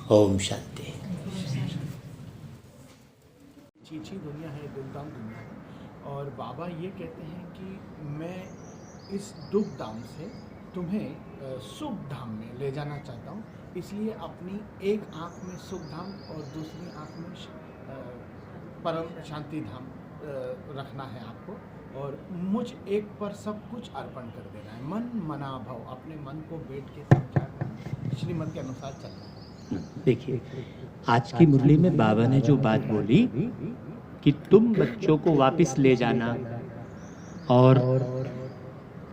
ओम शांति। चीची दुनिया है, दुखधाम दुनिया है, और बाबा ये कहते हैं कि मैं इस दुखधाम से तुम्हें सुख धाम में ले जाना चाहता हूँ, इसलिए अपनी एक आँख में सुख धाम और दूसरी आँख में परम शांति धाम रखना है आपको, और मुझ एक पर सब कुछ अर्पण कर देना है। मन मना भव, अपने मन को बैठ के समझा श्रीमत के अनुसार चलना है। देखिए, आज की मुरली में बाबा ने जो बात बोली कि तुम बच्चों को वापस ले जाना और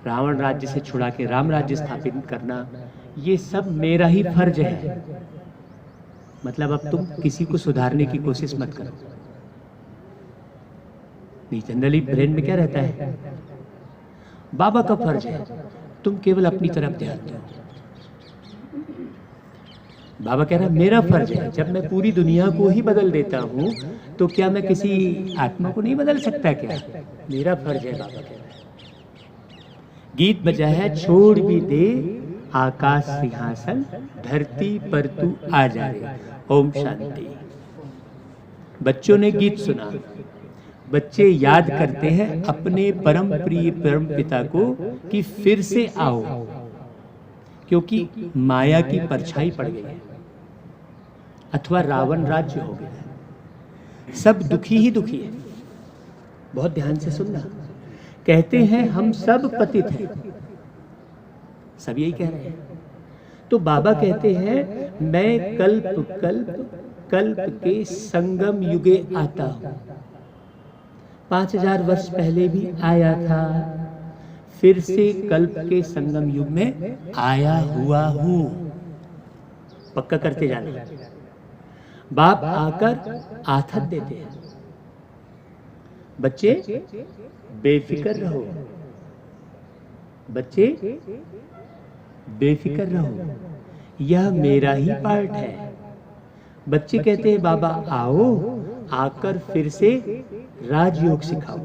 रावण राज्य से छुड़ा के राम राज्य स्थापित करना, ये सब मेरा ही फर्ज है। मतलब अब तुम किसी को सुधारने की कोशिश मत करो। नहीं, जनरली ब्रेन में क्या रहता है, बाबा का फर्ज है, तुम केवल अपनी तरफ ध्यान दो। बाबा कह रहा है मेरा फर्ज है, जब मैं पूरी दुनिया को ही बदल देता हूँ तो क्या मैं किसी आत्मा को नहीं बदल सकता क्या? मेरा फर्ज है, बाबा कह रहा है। गीत बजा है, छोड़ भी दे आकाश सिंहासन, धरती पर तू आ जा रे। ओम शांति। बच्चों ने गीत सुना, बच्चे याद करते हैं अपने परम प्रिय परम पिता को कि फिर से आओ, क्योंकि माया की परछाई पड़ गई है अथवा रावण राज्य हो गया है। सब दुखी ही दुखी है। बहुत ध्यान से सुनना। कहते हैं हम सब पतित हैं, सब यही कह रहे हैं। तो बाबा कहते हैं मैं कल्प कल्प कल्प के संगम युगे आता हूं। 5000 वर्ष पहले भी आया था, फिर से कल्प के संगम युग में आया हुआ हूं। पक्का करते जाना। बाप आकर आथत देते हैं, बच्चे बेफिक्र रहो, बच्चे बेफिक्र रहो, यह मेरा ही पार्ट है। बच्चे कहते हैं बाबा आओ, आकर फिर से राजयोग सिखाओ,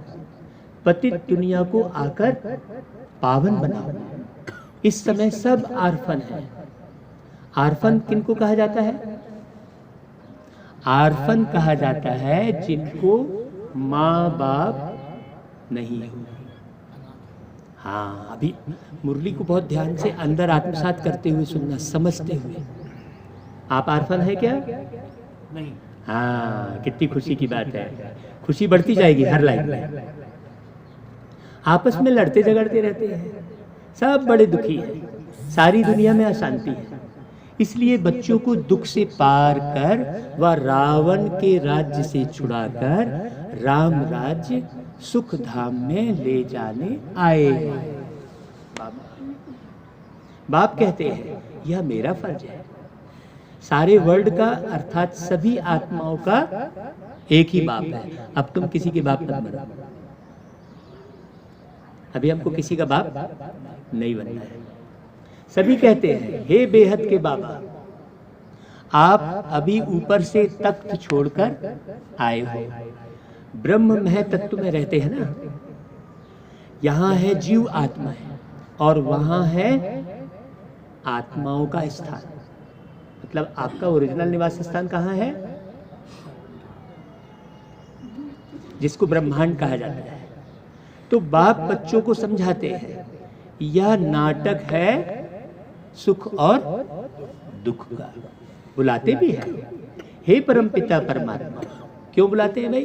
पतित दुनिया को आकर पावन बनाओ। इस समय सब आर्फन है। आर्फन किनको कहा जाता है? आर्फन कहा जाता है जिनको माँ बाप नहीं है। हाँ, अभी मुरली को बहुत ध्यान से अंदर आत्मसात करते हुए सुनना, समझते हुए। आप आर्फन है क्या? नहीं। हाँ, कितनी खुशी की बात है। खुशी बढ़ती जाएगी हर लाइफ में। आपस में लड़ते झगड़ते रहते हैं, सब बड़े दुखी हैं, सारी दुनिया में अशांति है। इसलिए बच्चों को दुख से पार कर व रावण के राज्य से छुड़ाकर राम राज्य सुख धाम में ले जाने आए। बाप कहते हैं यह मेरा फर्ज है। सारे वर्ल्ड का अर्थात सभी आत्माओं का एक ही बाप है। अब तुम किसी के बाप मत बनो। अभी हमको किसी का बाप नहीं बनना है। सभी कहते हैं हे बेहद के बाबा, आप अभी ऊपर से तख्त छोड़कर आए हो। ब्रह्म मह तत्व में रहते हैं ना। यहाँ है जीव आत्मा है और वहाँ है आत्माओं का स्थान। मतलब आपका ओरिजिनल निवास स्थान कहाँ है? जिसको ब्रह्मांड कहा जाता है। तो बाप बच्चों को समझाते हैं यह नाटक है सुख और दुख का। बुलाते भी हैं हे परमपिता परमात्मा। क्यों बुलाते हैं भाई?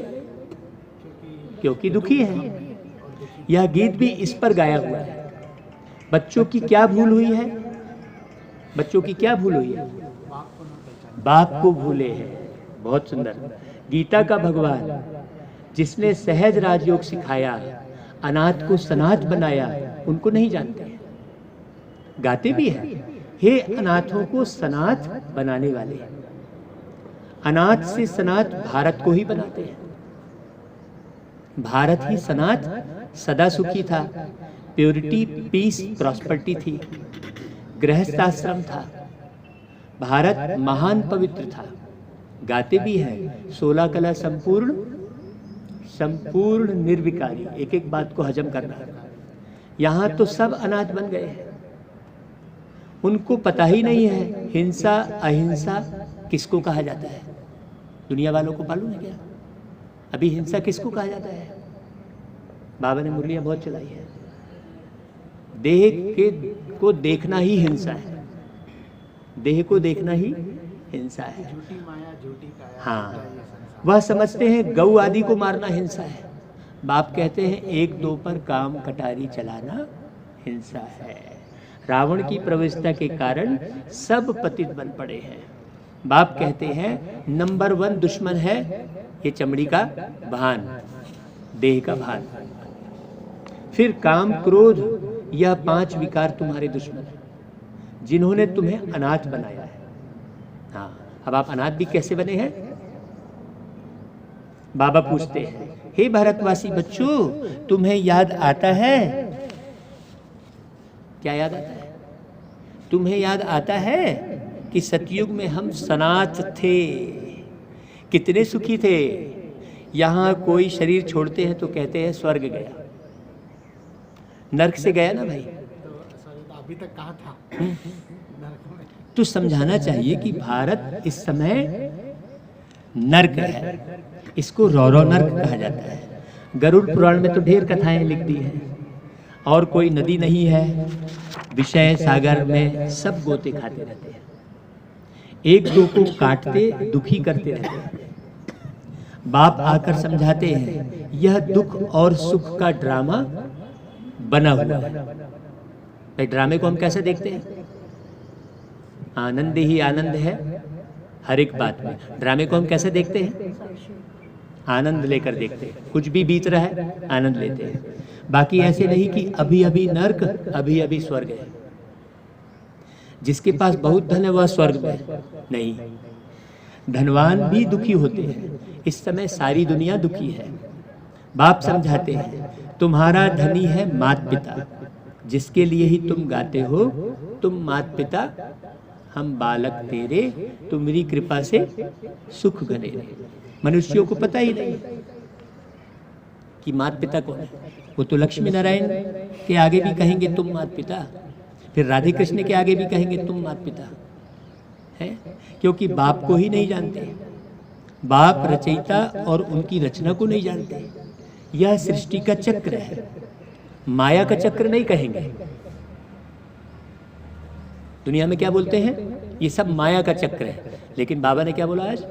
क्योंकि दुखी है। यह गीत भी इस पर गाया हुआ है। बच्चों की क्या भूल हुई है? बच्चों की क्या भूल हुई है? बाप को भूले हैं। बहुत सुंदर। गीता का भगवान जिसने सहज राजयोग सिखाया, अनाथ को सनाथ बनाया, उनको नहीं जानते। गाते भी हैं हे अनाथों को सनाथ बनाने वाले। अनाथ से सनाथ भारत को ही बनाते हैं। भारत ही सनाथ सदा सुखी था। प्योरिटी, पीस, प्रॉस्पर्टी थी। गृहस्थाश्रम था। भारत महान पवित्र था। गाते भी हैं 16 कला संपूर्ण संपूर्ण निर्विकारी। एक एक बात को हजम करना। यहाँ तो सब अनाथ बन गए हैं। उनको पता ही नहीं है हिंसा अहिंसा किसको कहा जाता है। दुनिया वालों को मालूम है क्या अभी हिंसा किसको कहा जाता है? बाबा ने मुरलियां बहुत चलाई है। देह के को देखना ही हिंसा है, देह को देखना ही हिंसा है। झूठी माया झूठी काया, हाँ, ये संसार। वह समझते हैं गौ आदि को मारना हिंसा है। बाप कहते हैं एक दो पर काम कटारी चलाना हिंसा है। रावण की प्रवेशता के कारण सब पतित बन पड़े हैं। बाप कहते हैं नंबर 1 दुश्मन है ये चमड़ी का भान, देह का भान। फिर काम क्रोध, यह 5 विकार तुम्हारे दुश्मन हैं जिन्होंने तुम्हें अनाथ बनाया है। हाँ, अब आप अनाथ भी कैसे बने हैं? बाबा पूछते हैं हे भारतवासी बच्चों, तुम्हें याद आता है? क्या याद आता है? तुम्हें याद आता है कि सतयुग में हम सनाथ थे, कितने सुखी थे। यहाँ कोई शरीर छोड़ते हैं तो कहते हैं स्वर्ग गया, नरक से गया ना भाई। तो अभी तक कहाँ था? नरक में। तो समझाना चाहिए कि भारत इस समय नरक है, इसको रौरव नरक कहा जाता है। गरुड़ पुराण में तो ढेर कथाएं लिख दी हैं। और कोई नदी नहीं है, विषय सागर में सब गोते खाते रहते हैं, एक दो को काटते दुखी करते रहते हैं। बाप आकर समझाते हैं यह दुख और सुख का ड्रामा बना हुआ है। भाई ड्रामे को हम कैसे देखते हैं? आनंद ही आनंद है हर एक बात में। ड्रामे को हम कैसे देखते हैं? आनंद लेकर देखते हैं। कुछ भी बीत रहा है आनंद लेते हैं। बाकी ऐसे नहीं कि अभी अभी नर्क अभी अभी स्वर्ग है। जिसके पास बहुत धन है वह स्वर्ग में है। नहीं, धनवान भी दुखी होते हैं। इस समय सारी दुनिया दुखी है। बाप समझाते हैं तुम्हारा धनी है मात पिता, जिसके लिए ही तुम गाते हो तुम मात पिता हम बालक तेरे, तुम्हारी कृपा से सुख घने रहे। मनुष्यों को पता ही नहीं कि मात पिता कौन है। वो तो लक्ष्मी नारायण के आगे भी कहेंगे तुम मात पिता, फिर राधे कृष्ण के आगे भी कहेंगे तुम मात पिता है, क्योंकि बाप को ही नहीं जानते। बाप रचयिता और उनकी रचना को नहीं जानते। यह सृष्टि का चक्र है, माया का चक्र नहीं कहेंगे। दुनिया में क्या बोलते हैं? ये सब माया का चक्र है। लेकिन बाबा ने क्या बोला आज?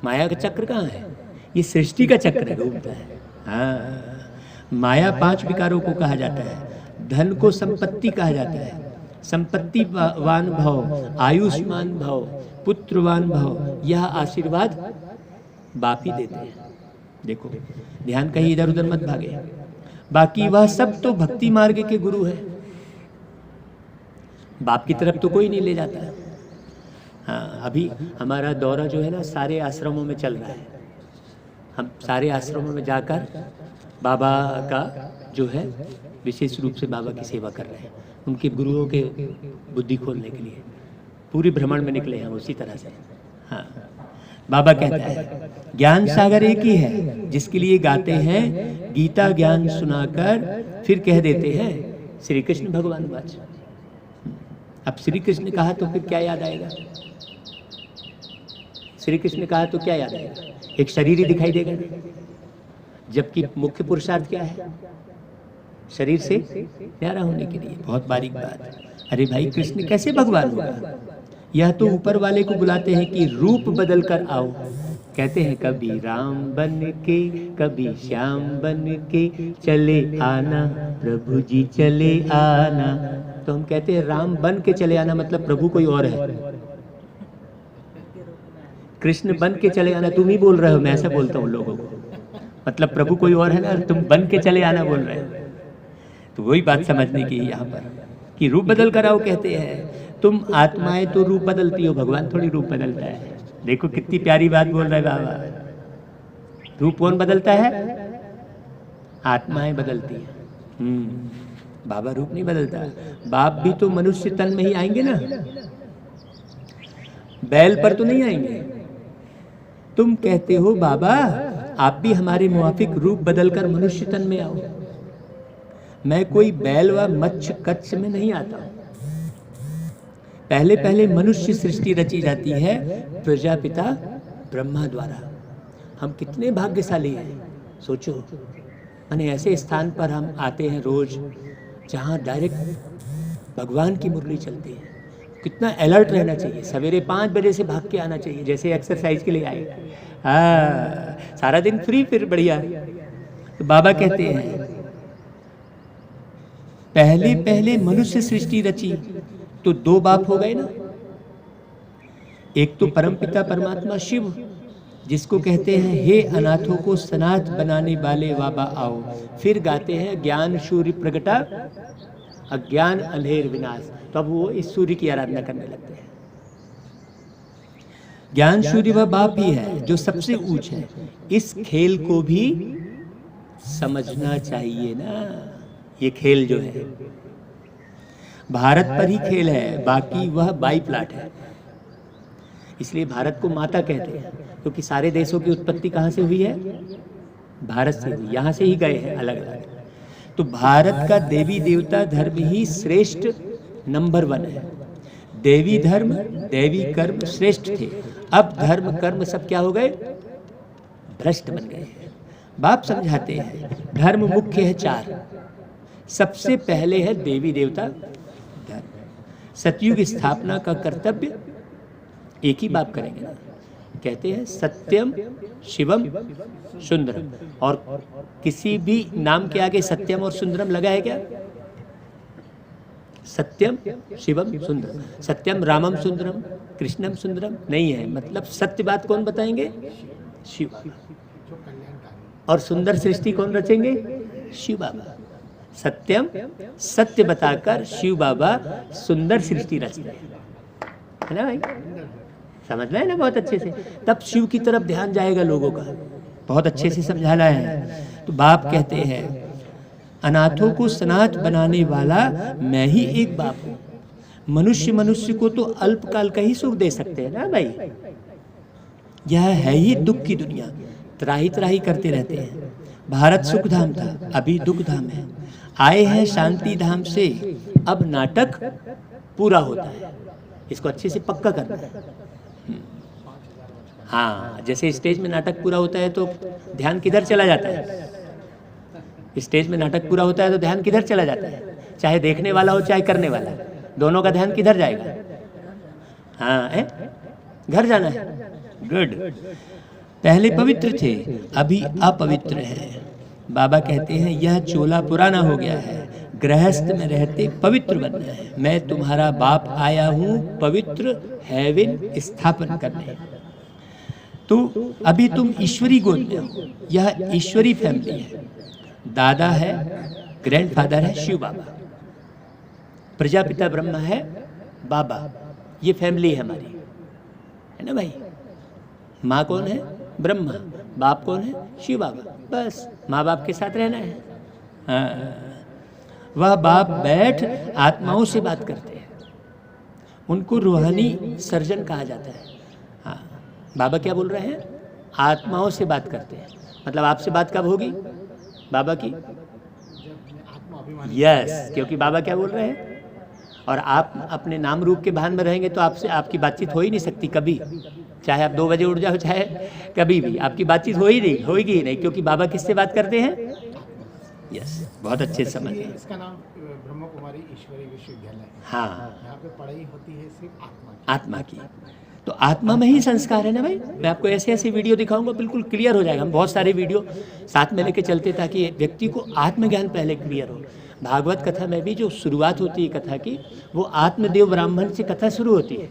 माया का चक्र कहाँ है? ये सृष्टि का चक्र है, घूमता है। हाँ, माया 5 विकारों को कहा जाता है। धन को संपत्ति कहा जाता है। संपत्तिवान भव, आयुष्मान भव, पुत्रवान भव, यह आशीर्वाद बाप ही देते हैं। देखो ध्यान कहीं इधर उधर मत भागे। बाकी वह सब तो भक्ति मार्ग के गुरु है, बाप की तरफ तो कोई नहीं ले जाता है। हाँ, अभी हमारा दौरा जो है ना सारे आश्रमों में चल रहा है। हम सारे आश्रमों में जाकर बाबा का जो है विशेष रूप से बाबा की सेवा कर रहे हैं। उनके गुरुओं के बुद्धि खोलने के लिए पूरी भ्रमण में निकले हैं उसी तरह से। हाँ, बाबा कहता है ज्ञान सागर एक ही है, जिसके लिए गाते हैं गीता ज्ञान सुनाकर फिर कह देते हैं श्री कृष्ण भगवान वाच। अब श्री कृष्ण कहा तो फिर क्या याद आएगा? श्री कृष्ण कहा तो क्या याद आएगा? एक शरीर ही दिखाई देगा, जबकि मुख्य पुरुषार्थ क्या है? शरीर से प्यारा होने के लिए। बहुत बारीक बात। अरे भाई कृष्ण कैसे भगवान होगा? यह तो ऊपर वाले को बुलाते हैं कि रूप बदल कर आओ। कहते हैं कभी राम बन के कभी श्याम बन के चले आना प्रभु जी चले आना। तो हम कहते हैं राम बन के चले आना मतलब प्रभु कोई और है। कृष्ण बन के चले आना तुम ही बोल रहे हो, मैं ऐसा बोलता हूँ लोगों को, मतलब प्रभु कोई और है ना, तुम बन के चले आना बोल रहे हो। तो वही बात समझने की है यहाँ पर कि रूप बदल कर आओ। कहते हैं तुम आत्माएं तो रूप बदलती हो, भगवान थोड़ी रूप बदलता है। देखो कितनी प्यारी बात बोल रहे बाबा। रूप कौन बदलता है? आत्माएं बदलती है। बाबा रूप नहीं बदलता। बाप भी तो मनुष्य तन में ही आएंगे ना, बैल पर तो नहीं आएंगे। तुम कहते हो बाबा आप भी हमारे मुआफिक रूप बदलकर मनुष्य तन में आओ। मैं कोई बैल व मच्छ कच्छ में नहीं आता हूं। पहले पहले मनुष्य सृष्टि रची जाती है प्रजापिता ब्रह्मा द्वारा। हम कितने भाग्यशाली हैं, सोचो। माने ऐसे स्थान पर हम आते हैं रोज जहाँ डायरेक्ट भगवान की मुरली चलती है। कितना अलर्ट रहना चाहिए, सवेरे 5 बजे से भाग के आना चाहिए, जैसे एक्सरसाइज के लिए आए। हाँ, सारा दिन फ्री, फिर बढ़िया। तो बाबा कहते हैं पहले पहले मनुष्य सृष्टि रची, तो 2 बाप हो गए ना। एक तो परमपिता परमात्मा शिव, जिसको कहते हैं हे अनाथों को सनाथ बनाने वाले बाबा आओ। फिर गाते हैं ज्ञान सूर्य प्रगटा अज्ञान अंधेर विनाश। तो अब वो इस सूर्य की आराधना करने लगते हैं। ज्ञान सूर्य वह बाप ही है जो सबसे ऊंच है। इस खेल को भी समझना चाहिए ना। ये खेल जो है भारत पर ही खेल है, बाकी वह बाई प्लाट है। इसलिए भारत को माता कहते हैं, क्योंकि सारे देशों की उत्पत्ति कहाँ से हुई है? भारत से हुई। यहाँ से ही गए हैं अलग अलग। तो भारत का देवी देवता धर्म ही श्रेष्ठ नंबर 1 है। देवी धर्म देवी कर्म श्रेष्ठ थे। अब धर्म कर्म सब क्या हो गए? भ्रष्ट बन गए हैं। बाप समझाते हैं धर्म मुख्य है 4। सबसे पहले है देवी देवता धर्म। सतयुग स्थापना का कर्तव्य एक ही बाप करेंगे ना। कहते हैं सत्यम शिवम सुंदरम, और किसी भी नाम के आगे सत्यम और सुंदरम लगा है क्या? सत्यम शिवम सुंदरम। सत्यम रामम सुंदरम कृष्णम सुंदरम नहीं है। मतलब सत्य बात कौन बताएंगे? शिव बाबा। और सुंदर सृष्टि कौन रचेंगे? शिव बाबा। सत्यम सत्य बताकर शिव बाबा सुंदर सृष्टि रचते हैं, है ना भाई? समझना है ना बहुत अच्छे से। तब शिव की तरफ ध्यान जाएगा लोगों का। बहुत अच्छे से समझाना है। तो बाप कहते हैं अनाथों को सनाथ बनाने वाला मैं ही एक बाप हूँ। मनुष्य को तो अल्पकाल का ही सुख दे सकते हैं ना भाई। यह है ही दुख की दुनिया, त्राही त्राही करते रहते हैं। भारत सुख धाम था, अभी दुख धाम है। आए हैं शांति धाम से, अब नाटक पूरा होता है। इसको अच्छे से पक्का करना है। हाँ, जैसे स्टेज में नाटक पूरा होता है तो ध्यान किधर चला जाता है? स्टेज में नाटक पूरा होता है तो ध्यान किधर चला जाता है? चाहे देखने वाला हो चाहे करने वाला, दोनों का ध्यान किधर जाएगा? हाँ है? घर जाना है। गुड। पहले पवित्र थे, अभी अपवित्र है। बाबा कहते हैं यह चोला पुराना हो गया है, गृहस्थ में रहते पवित्र बनना है। मैं तुम्हारा बाप आया हूँ पवित्र हेवन स्थापन करने। तो अभी तुम ईश्वरी गोद में हो। यह ईश्वरी फैमिली है। दादा है, ग्रैंडफादर है शिव बाबा, प्रजापिता ब्रह्मा है बाबा। ये फैमिली है हमारी, है ना भाई? माँ कौन है? ब्रह्मा। बाप कौन है? शिव बाबा। बस माँ बाप के साथ रहना है। हाँ। वह बाप बैठ आत्माओं से बात करते हैं। उनको रूहानी सर्जन कहा जाता है। हाँ, बाबा क्या बोल रहे हैं? आत्माओं से बात करते हैं। मतलब आपसे बात कब होगी बाबा की? यस, क्योंकि बाबा क्या बोल रहे हैं? और आप अपने नाम रूप के भान में रहेंगे तो आपसे आपकी बातचीत हो ही नहीं सकती कभी। चाहे आप 2 बजे उठ जाओ, चाहे कभी भी आपकी बातचीत हो ही नहीं, होगी ही नहीं, क्योंकि बाबा किससे बात करते हैं? यस, बहुत अच्छे से समझिए। इसका नाम ब्रह्म कुमारी ईश्वरी विश्वविद्यालय है। हाँ, यहाँ पे पढ़ाई होती है सिर्फ आत्मा की। तो आत्मा में ही संस्कार है ना भाई। मैं आपको ऐसे ऐसे वीडियो दिखाऊंगा, बिल्कुल क्लियर हो जाएगा। हम बहुत सारे वीडियो साथ में लेके चलते ताकि व्यक्ति को आत्मज्ञान पहले क्लियर हो। भागवत कथा में भी जो शुरुआत होती है कथा की, वो आत्मदेव ब्राह्मण से कथा शुरू होती है।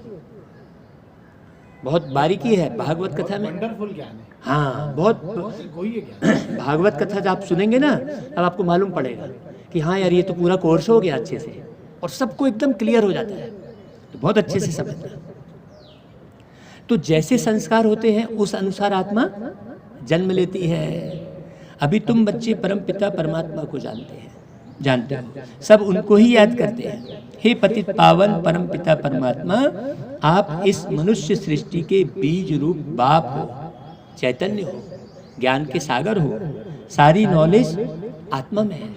बहुत बारीकी है भागवत कथा में। वंडरफुल ज्ञान है। हाँ, बहुत ज्ञान। भागवत कथा जब आप सुनेंगे ना, अब आपको मालूम पड़ेगा कि हाँ यार, ये तो पूरा कोर्स हो गया अच्छे से, और सबको एकदम क्लियर हो जाता है। तो बहुत अच्छे से समझना। तो जैसे संस्कार होते हैं उस अनुसार आत्मा जन्म लेती है। अभी तुम बच्चे परम पिता परमात्मा को जानते हो, सब उनको ही याद करते हैं। हे पतित पावन परम पिता परमात्मा, आप इस मनुष्य सृष्टि के बीज रूप बाप हो, चैतन्य हो, ज्ञान के सागर हो। सारी नॉलेज आत्मा में है।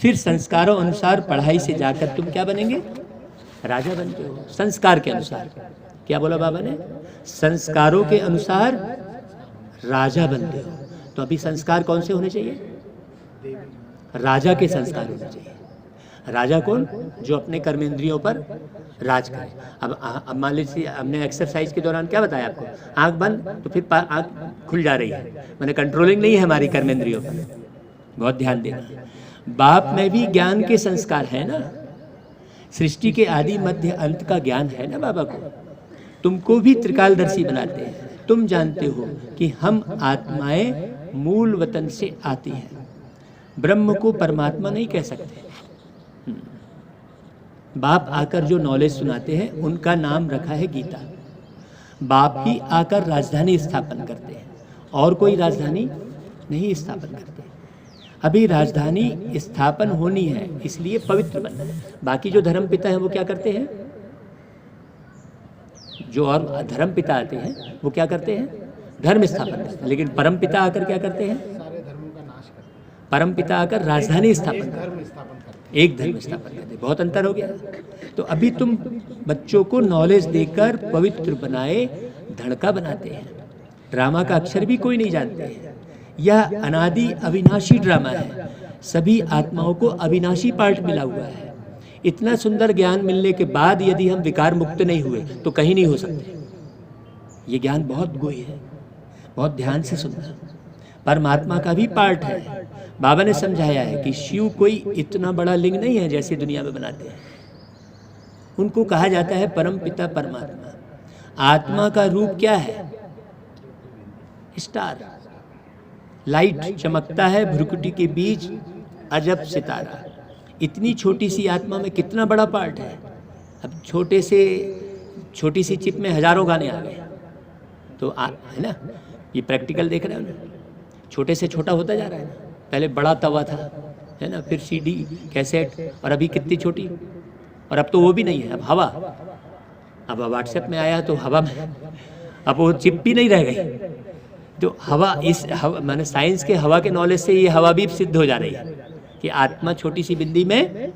फिर संस्कारों अनुसार पढ़ाई से जाकर तुम क्या बनेंगे? राजा बनते हो संस्कार के अनुसार। क्या बोला बाबा ने? संस्कारों के अनुसार राजा बनते हो। तो अभी संस्कार कौन से होने चाहिए? राजा के संस्कार होने चाहिए। राजा कौन? जो अपने कर्मेंद्रियों पर राज करे। अब मान लीजिए हमने एक्सरसाइज के दौरान क्या बताया आपको? आंख बंद तो फिर आंख खुल जा रही है, मैंने कंट्रोलिंग नहीं है हमारी कर्मेंद्रियों पर। बहुत ध्यान देना। बाप में भी ज्ञान के संस्कार है ना, सृष्टि के आदि मध्य अंत का ज्ञान है ना बाबा को। तुमको भी त्रिकालदर्शी बनाते हैं। तुम जानते हो कि हम आत्माएं मूल वतन से आती हैं। ब्रह्म को परमात्मा नहीं कह सकते। बाप आकर जो नॉलेज सुनाते हैं उनका नाम रखा है गीता। बाप ही आकर राजधानी स्थापन करते हैं, और कोई राजधानी नहीं स्थापन करते। अभी राजधानी स्थापन होनी है, इसलिए पवित्र बनना है। बाकी जो धर्म पिता हैं वो क्या करते हैं? जो और धर्म पिता आते हैं वो क्या करते हैं? धर्म स्थापन करते हैं। लेकिन परम पिता आकर क्या करते हैं? सारे धर्मों का नाश करते हैं। परम पिता आकर राजधानी स्थापन करते हैं, धर्म स्थापन करते हैं। एक धर्म स्थापन करते हैं। बहुत अंतर हो गया। तो अभी तुम बच्चों को नॉलेज देकर पवित्र बनाए धड़का बनाते हैं। ड्रामा का अक्षर भी कोई नहीं जानते हैं। यह अनादि अविनाशी ड्रामा है। सभी आत्माओं को अविनाशी पार्ट मिला हुआ है। इतना सुंदर ज्ञान मिलने के बाद यदि हम विकार मुक्त नहीं हुए तो कहीं नहीं हो सकते। ये ज्ञान बहुत गुह्य है, बहुत ध्यान से सुनना। परमात्मा का भी पार्ट है। बाबा ने समझाया है कि शिव कोई इतना बड़ा लिंग नहीं है जैसे दुनिया में बनाते हैं। उनको कहा जाता है परम पिता परमात्मा। आत्मा का रूप क्या है? स्टार, लाइट चमकता है भ्रुकुटी के बीच, अजब सितारा। इतनी छोटी सी आत्मा में कितना बड़ा पार्ट है। अब छोटी सी चिप में हजारों गाने आ गए तो है ना, ये प्रैक्टिकल देख रहे हो ना, छोटे से छोटा होता जा रहा है ना। पहले बड़ा तवा था, है ना, फिर सीडी, कैसेट, और अभी कितनी छोटी। और अब तो वो भी नहीं है, अब हवा। अब व्हाट्सएप में आया तो हवा में, अब वो चिप भी नहीं रह गई। तो हवा, मैंने साइंस के हवा के नॉलेज से ये हवा भी सिद्ध हो जा रही है कि आत्मा छोटी सी बिंदी में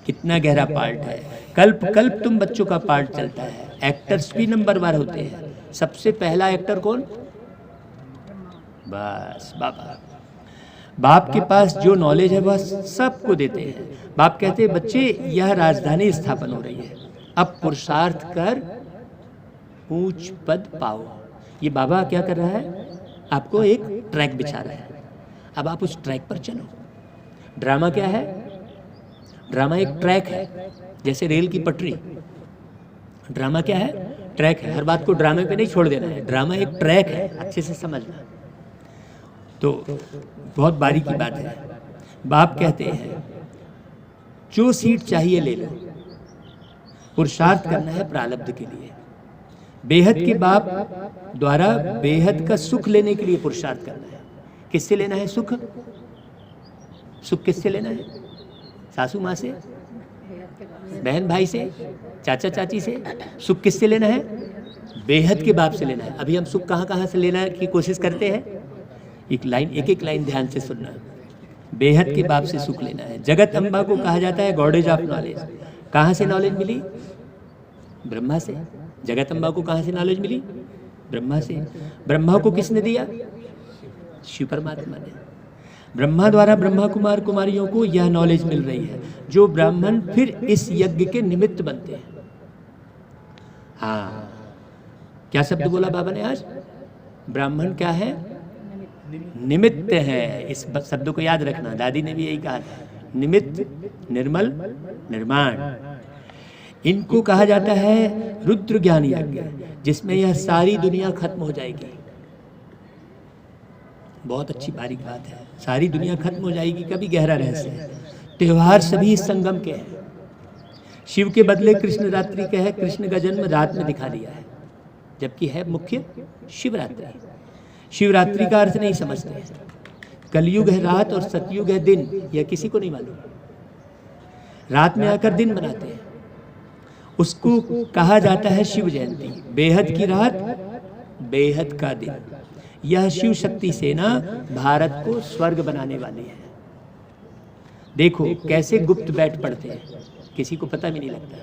कितना गहरा पार्ट है। कल्प कल्प तुम बच्चों का पार्ट चलता है। एक्टर्स भी नंबरवार होते हैं। सबसे पहला एक्टर कौन? बस बाबा। बाप के पास जो नॉलेज है वह सबको देते हैं। बाप कहते हैं बच्चे यह राजधानी स्थापन हो रही है, अब पुरुषार्थ कर ऊंच पद पाओ। ये बाबा क्या कर रहा है? आपको एक ट्रैक बिछा रहा है, अब आप उस ट्रैक पर चलो। ड्रामा क्या है? ड्रामा एक ट्रैक है, जैसे रेल की पटरी। ड्रामा क्या है? ट्रैक है। हर बात को ड्रामे पे नहीं छोड़ देना है। ड्रामा एक ट्रैक है, अच्छे से समझना। तो बहुत बारीकी बात है। बाप कहते हैं जो सीट चाहिए ले लो, पुरुषार्थ करना है प्रारब्ध के लिए। बेहद के बाप द्वारा बेहद का सुख लेने के लिए पुरुषार्थ करना है। किससे लेना है सुख? सुख किससे लेना है? सासू माँ से, बहन भाई से, चाचा चाची से। सुख किससे लेना है? बेहद के बाप से लेना है। अभी हम सुख कहाँ कहाँ से लेना की कोशिश करते हैं? एक लाइन ध्यान से सुनना। बेहद के बाप से सुख लेना है। जगत अम्बा को कहा जाता है गॉडेज ऑफ नॉलेज। कहाँ से नॉलेज मिली? ब्रह्मा से। जगत अम्बा को कहाँ से नॉलेज मिली? ब्रह्मा से। ब्रह्मा को किसने दिया? शिव परमात्मा ने। ब्रह्मा द्वारा ब्रह्मा कुमार कुमारियों को यह नॉलेज मिल रही है, जो ब्राह्मण फिर इस यज्ञ के निमित्त बनते हैं। हाँ, क्या शब्द बोला बाबा ने आज? ब्राह्मण क्या है? निमित्त है। इस शब्द को याद रखना, दादी ने भी यही कहा था। निमित्त, निर्मल, निर्माण। इनको कहा जाता है रुद्र ज्ञान यज्ञ, जिसमें यह सारी दुनिया खत्म हो जाएगी। बहुत अच्छी बारीक बात है। सारी दुनिया खत्म हो जाएगी, कभी गहरा रहस्य है। त्योहार सभी इस संगम के हैं। शिव के बदले कृष्ण रात्रि के है। कृष्ण का जन्म रात में दिखा दिया है, जबकि है मुख्य शिवरात्रि। शिवरात्रि का अर्थ नहीं समझते। कलयुग है रात और सतयुग है दिन, यह किसी को नहीं मालूम। रात में आकर दिन बनाते हैं, उसको कहा जाता है शिव जयंती। बेहद की रात, बेहद का दिन। यह शिव शक्ति सेना भारत को स्वर्ग बनाने वाली है। देखो कैसे गुप्त बैठ पड़ते हैं, किसी को पता भी नहीं लगता।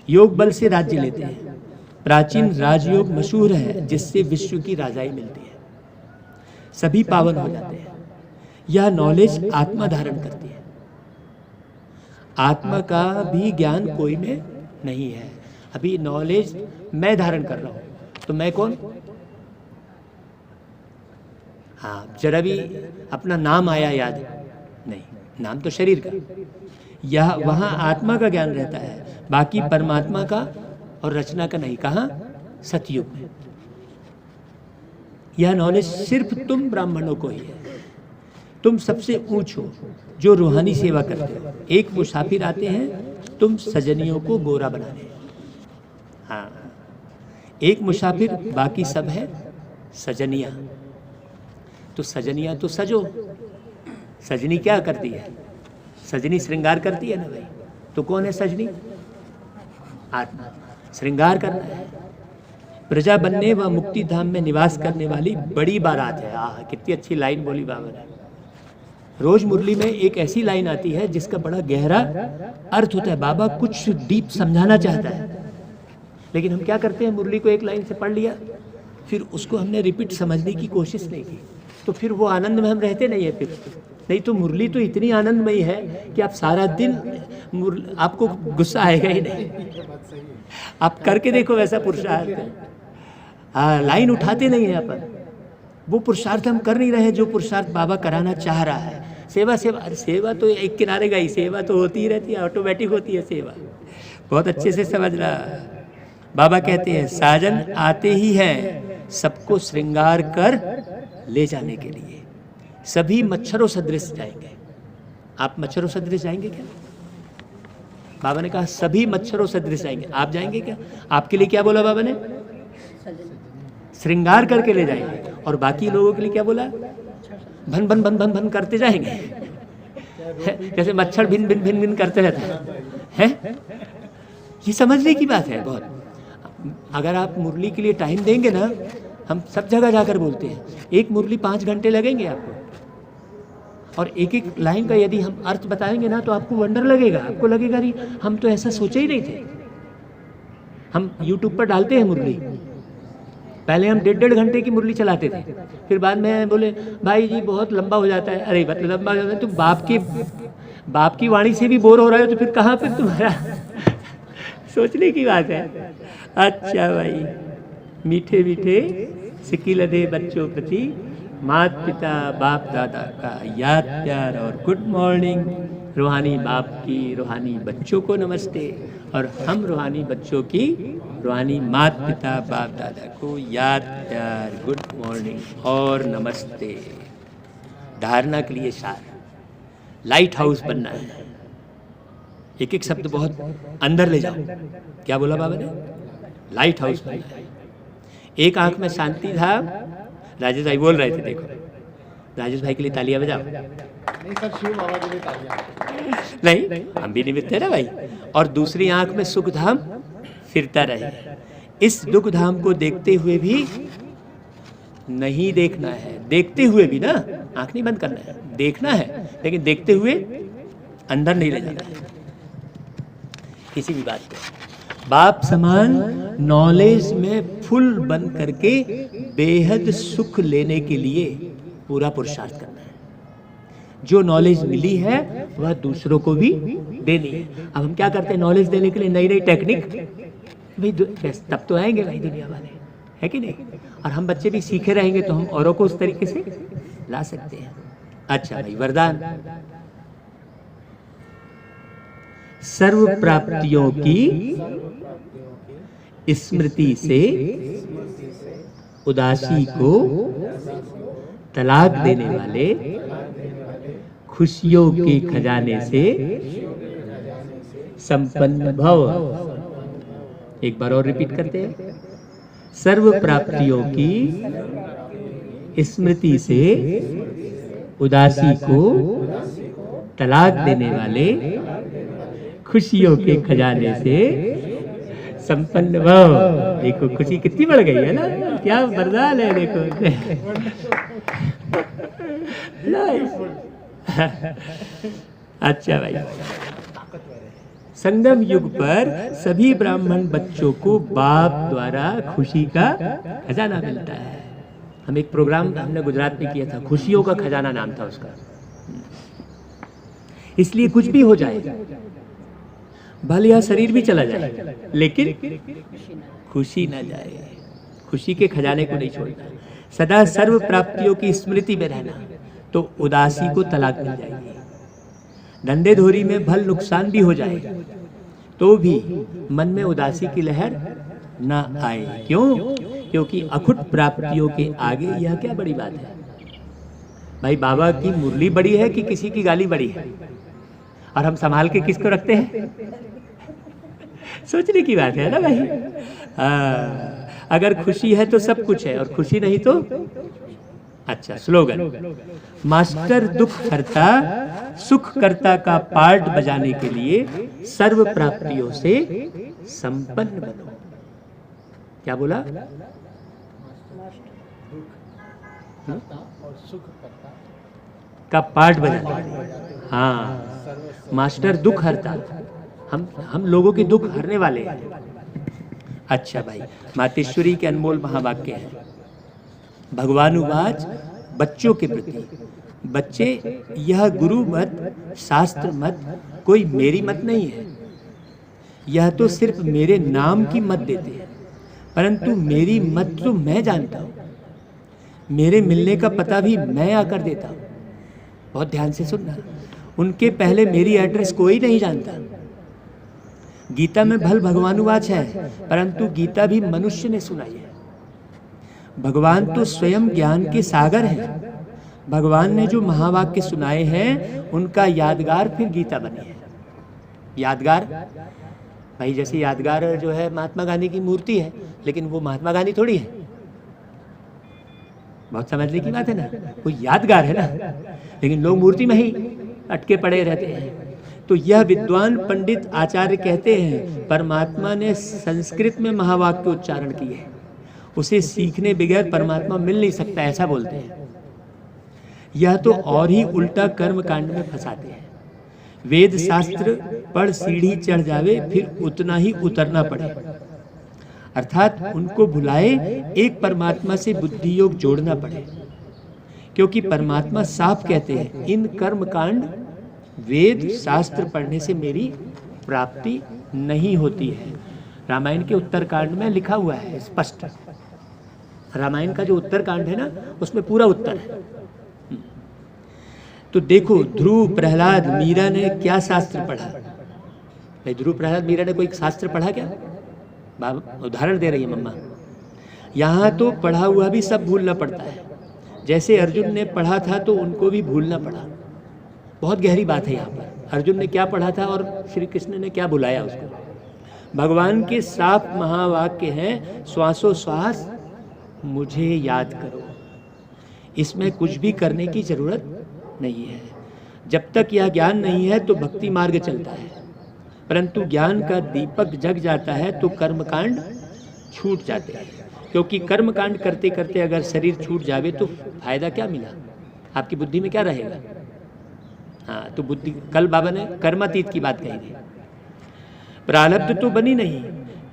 योग बल से राज्य लेते हैं। प्राचीन राजयोग मशहूर है जिससे विश्व की राजाई मिलती है, सभी पावन हो जाते हैं। यह नॉलेज आत्मा धारण करती है। आत्मा का भी ज्ञान कोई में नहीं है। अभी नॉलेज मैं धारण कर रहा हूं, तो मैं कौन? हाँ, जरा भी अपना नाम आया याद? नहीं, नाम तो शरीर का। यह वहाँ आत्मा का ज्ञान रहता है, बाकी परमात्मा का और रचना का नहीं। कहाँ? सतयुग में। यह नॉलेज सिर्फ तुम ब्राह्मणों को ही है। तुम सबसे ऊंच हो जो रूहानी सेवा करते हो। एक मुसाफिर आते हैं तुम सजनियों को गोरा बनाने। हाँ, एक मुसाफिर, बाकी सब है सजनिया। तो सजनिया तो सजो। सजनी क्या करती है? सजनी श्रृंगार करती है ना भाई। तो कौन है सजनी? आत्मा। श्रृंगार करना है। प्रजा बनने व मुक्ति धाम में निवास करने वाली बड़ी बारात है। आह, कितनी अच्छी लाइन बोली बाबा ने। रोज मुरली में एक ऐसी लाइन आती है जिसका बड़ा गहरा अर्थ होता है। बाबा कुछ डीप समझाना चाहता है, लेकिन हम क्या करते हैं, मुरली को एक लाइन से पढ़ लिया, फिर उसको हमने रिपीट समझने की कोशिश नहीं की, तो फिर वो आनंद में हम रहते नहीं है। फिर नहीं तो मुरली तो इतनी आनंदमयी है कि आप सारा दिन आपको गुस्सा आएगा ही नहीं। आप करके देखो वैसा पुरुषार्थ। हाँ, लाइन उठाते नहीं है अपन। वो पुरुषार्थ हम कर नहीं रहे जो पुरुषार्थ बाबा कराना चाह रहा है। सेवा सेवा, अरे सेवा तो एक किनारे गई, सेवा तो होती ही रहती है, ऑटोमेटिक होती है सेवा। बहुत अच्छे से समझ रहा। बाबा कहते हैं साजन आते ही हैं सबको श्रृंगार कर ले जाने के लिए। सभी मच्छरों सदृश जाएंगे। आप मच्छरों सदृश जाएंगे क्या? बाबा ने कहा सभी मच्छरों सदृश जाएंगे। आप जाएंगे क्या? आपके लिए क्या बोला बाबा ने? श्रृंगार करके ले जाएंगे। और बाकी लोगों के लिए क्या बोला? भन भन भन भन भन करते जाएंगे। जैसे मच्छर भिन भिन भिन भिन करते रहते हैं। ये समझने की बात है बहुत। अगर आप मुरली के लिए टाइम देंगे ना, हम सब जगह जाकर बोलते हैं, एक मुरली 5 घंटे लगेंगे आपको। और एक एक लाइन का यदि हम अर्थ बताएंगे ना, तो आपको वंडर लगेगा। आपको लगेगा नहीं, हम तो ऐसा सोचे ही नहीं थे। हम यूट्यूब पर डालते हैं मुरली। पहले हम 1.5 घंटे की मुरली चलाते थे, फिर बाद में बोले भाई जी बहुत लंबा हो जाता है। अरे मतलब लंबा हो जाता है तो बाप की वाणी से भी बोर हो रहा है, तो फिर कहाँ पे तुम्हारा सोचने की बात है। अच्छा भाई, मीठे मीठे सिकिलधे बच्चों प्रति मात पिता बाप दादा का याद प्यार और गुड मॉर्निंग। रूहानी बाप की रूहानी बच्चों को नमस्ते, और हम रूहानी बच्चों की रूहानी मात पिता बाप दादा को याद प्यार गुड मॉर्निंग और नमस्ते। धारणा के लिए सार लाइट हाउस बनना है। एक एक शब्द बहुत अंदर ले जाओ। क्या बोला बाबा ने? लाइट हाउस बनना है। एक आंख में शांति था। राजेश भाई बोल रहे थे, देखो राजेश भाई के लिए तालियां बजाओ। नहीं सर, शिव बाबा के लिए तालियां। नहीं, हम भी निमित्त है ना भाई। और दूसरी आंख में सुख धाम फिरता रहे। इस दुख धाम को देखते हुए भी नहीं देखना है। देखते हुए भी ना, आंख नहीं बंद करना है, देखना है, लेकिन देखते हुए अंदर नहीं ले जाना है किसी भी बात को। बाप समान नॉलेज में फुल बन करके बेहद सुख लेने के लिए पूरा पुरुषार्थ करना है। जो नॉलेज मिली है वह दूसरों को भी देनी है। अब हम क्या करते हैं नॉलेज देने के लिए? नई नई टेक्निक भाई, तब तो आएंगे भाई दुनिया वाले, है कि नहीं? और हम बच्चे भी सीखे रहेंगे तो हम औरों को उस तरीके से ला सकते हैं। अच्छा भाई, वरदान। सर्व प्राप्तियों की स्मृति से उदासी को तलाक देने वाले, खुशियों के खजाने से संपन्न भव। एक बार और रिपीट करते हैं। सर्व प्राप्तियों की स्मृति से उदासी को तलाक देने वाले, खुशियों के खजाने से संपन्न भव। देखो खुशी कितनी बढ़ गई है ना, क्या वरदान है। देखो अच्छा भाई, संगम युग पर सभी ब्राह्मण बच्चों को बाप द्वारा खुशी का खजाना मिलता है। हम एक प्रोग्राम हमने गुजरात में किया था, खुशियों का खजाना नाम था उसका। इसलिए कुछ भी हो जाए, भले यह शरीर भी चला जाए, लेकिन खुशी ना जाए, खुशी के खजाने को नहीं छोड़ना। सदा सर्व प्राप्तियों की स्मृति में रहना, तो उदासी को तलाक मिल जाएगी। धंधे धोरी में भल नुकसान भी हो जाए तो भी मन में उदासी की लहर ना आए। क्यों? क्योंकि अखुट प्राप्तियों के आगे यह क्या बड़ी बात है। भाई बाबा की मुरली बड़ी है कि किसी की गाली बड़ी है? और हम संभाल के किसको रखते हैं? सोचने की बात है ना भाई। अगर खुशी है तो सब कुछ है, और खुशी नहीं तो अच्छा। स्लोगन, मास्टर दुख हरता सुख करता का पार्ट बजाने के लिए सर्व प्राप्तियों से संपन्न बनो। क्या बोला? और सुख करता का पार्ट बजाने। हाँ, मास्टर दुख हरता, हम लोगों के दुख हरने वाले हैं। अच्छा भाई, मातेश्वरी के अनमोल महावाक्य है। भगवानुवाच बच्चों के प्रति, बच्चे यह गुरु मत शास्त्र मत कोई मेरी मत नहीं है, यह तो सिर्फ मेरे नाम की मत देते हैं, परंतु मेरी मत तो मैं जानता हूँ, मेरे मिलने का पता भी मैं आकर देता हूँ। बहुत ध्यान से सुनना, उनके पहले मेरी एड्रेस कोई नहीं जानता। गीता में भल भगवानुवाच है, परंतु गीता भी मनुष्य ने सुनाई है। भगवान तो स्वयं ज्ञान के सागर हैं। भगवान ने जो महावाक्य सुनाए हैं उनका यादगार फिर गीता बनी है। यादगार भाई, जैसे यादगार जो है महात्मा गांधी की मूर्ति है, लेकिन वो महात्मा गांधी थोड़ी है। बहुत समझने की बात है ना, वो यादगार है ना, लेकिन लोग मूर्ति में ही अटके पड़े रहते हैं। तो यह विद्वान पंडित आचार्य कहते हैं परमात्मा ने संस्कृत में महावाक्य उच्चारण किए, उसे सीखने बगैर परमात्मा मिल नहीं सकता, ऐसा बोलते हैं। यह तो और ही उल्टा कर्म कांड में फंसाते हैं। वेद शास्त्र पढ़ सीढ़ी चढ़ जावे, फिर उतना ही उतरना पड़े, अर्थात उनको भुलाए एक परमात्मा से बुद्धि योग जोड़ना पड़े। क्योंकि परमात्मा साफ कहते हैं, इन कर्म कांड वेद शास्त्र पढ़ने से मेरी प्राप्ति नहीं होती है। रामायण के उत्तरकांड में लिखा हुआ है स्पष्ट। रामायण का जो उत्तरकांड है ना, उसमें पूरा उत्तर है। तो देखो, ध्रुव प्रहलाद मीरा ने क्या शास्त्र पढ़ा? भाई ध्रुव प्रहलाद मीरा ने कोई शास्त्र पढ़ा क्या? बाबा उदाहरण दे रही है मम्मा। यहाँ तो पढ़ा हुआ भी सब भूलना पड़ता है। जैसे अर्जुन ने पढ़ा था तो उनको भी भूलना पड़ा। बहुत गहरी बात है यहाँ पर। अर्जुन ने क्या पढ़ा था और श्री कृष्ण ने क्या बुलाया उसको। भगवान के साफ महावाक्य हैं, श्वासोश्वास मुझे याद करो। इसमें कुछ भी करने की जरूरत नहीं है। जब तक यह ज्ञान नहीं है तो भक्ति मार्ग चलता है, परंतु ज्ञान का दीपक जग जाता है तो कर्मकांड छूट जाते हैं। क्योंकि कर्मकांड करते करते अगर शरीर छूट जावे तो फायदा क्या मिला? आपकी बुद्धि में क्या रहेगा? हाँ, तो बुद्धि, कल बाबा ने कर्मातीत की बात कही थी। प्रारब्ध तो बनी नहीं,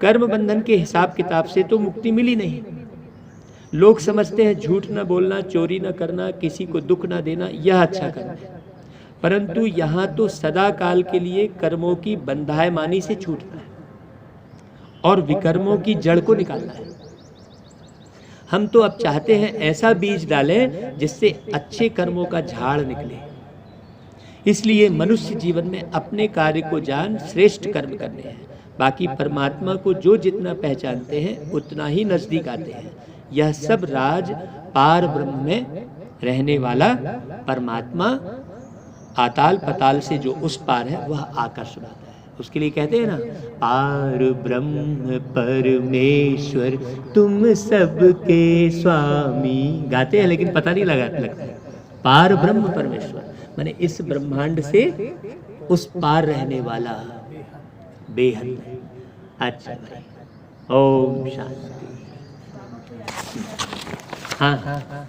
कर्म बंधन के हिसाब किताब से तो मुक्ति मिली नहीं। लोग समझते हैं झूठ न बोलना, चोरी न करना, किसी को दुख न देना, यह अच्छा कर्म है, परंतु यहाँ तो सदा काल के लिए कर्मों की बंधायमानी से छूटना है और विकर्मों की जड़ को निकालना है। हम तो अब चाहते हैं ऐसा बीज डालें जिससे अच्छे कर्मों का झाड़ निकले। इसलिए मनुष्य जीवन में अपने कार्य को जान श्रेष्ठ कर्म करने हैं। बाकी परमात्मा को जो जितना पहचानते हैं उतना ही नजदीक आते हैं। यह सब राज पार ब्रह्म में रहने वाला परमात्मा आताल पताल से जो उस पार है वह आकर सुनाता है। उसके लिए कहते हैं ना, पार ब्रह्म परमेश्वर तुम सबके स्वामी। गाते हैं लेकिन पता नहीं लगता है। पार ब्रह्म परमेश्वर माने इस ब्रह्मांड से उस पार रहने वाला बेहद में। अच्छा भाई, ओम शांति। हाँ हाँ